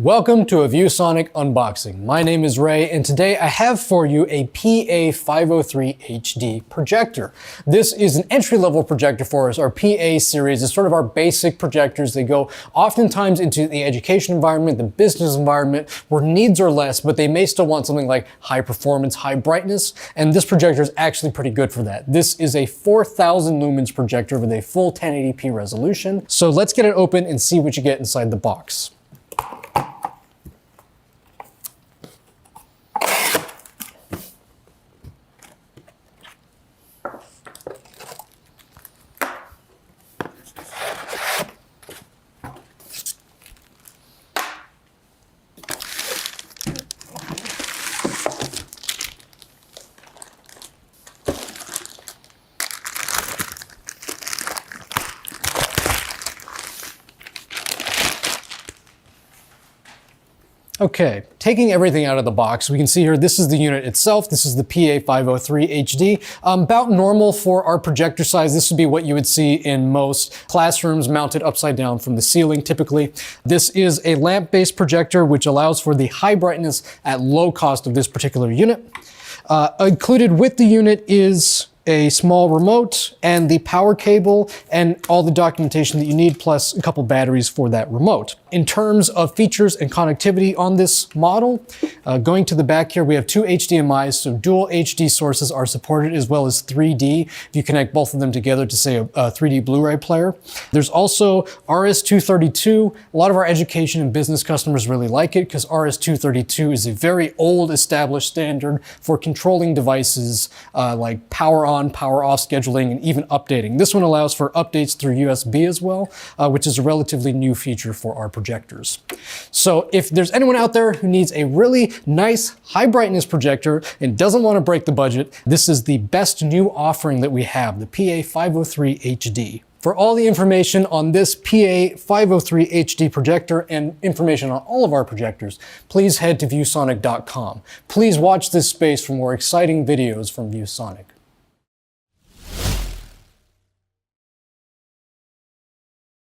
Welcome to a ViewSonic unboxing. My name is Ray, and today I have for you a PA503HD projector. This is an entry-level projector for us. Our PA series is sort of our basic projectors. They go oftentimes into the education environment, the business environment, where needs are less, but they may still want something like high performance, high brightness, and this projector is actually pretty good for that. This is a 4,000 lumens projector with a full 1080p resolution. So let's get it open and see what you get inside the box. Okay, taking everything out of the box, we can see here, this is the unit itself. This is the PA503HD. About normal for our projector size. This would be what you would see in most classrooms mounted upside down from the ceiling, typically. This is a lamp-based projector, which allows for the high brightness at low cost of this particular unit. Included with the unit is a small remote and the power cable and all the documentation that you need, plus a couple batteries for that remote. In terms of features and connectivity on this model, going to the back here, we have two HDMIs, so dual HD sources are supported, as well as 3D, if you connect both of them together to say a 3D Blu-ray player. There's also RS-232. A lot of our education and business customers really like it because RS-232 is a very old established standard for controlling devices like power on, power off scheduling, and even updating. This one allows for updates through USB as well, which is a relatively new feature for our projectors. So if there's anyone out there who needs a really nice high brightness projector and doesn't want to break the budget, this is the best new offering that we have, the PA503HD. For all the information on this PA503HD projector and information on all of our projectors, please head to ViewSonic.com. Please watch this space for more exciting videos from ViewSonic.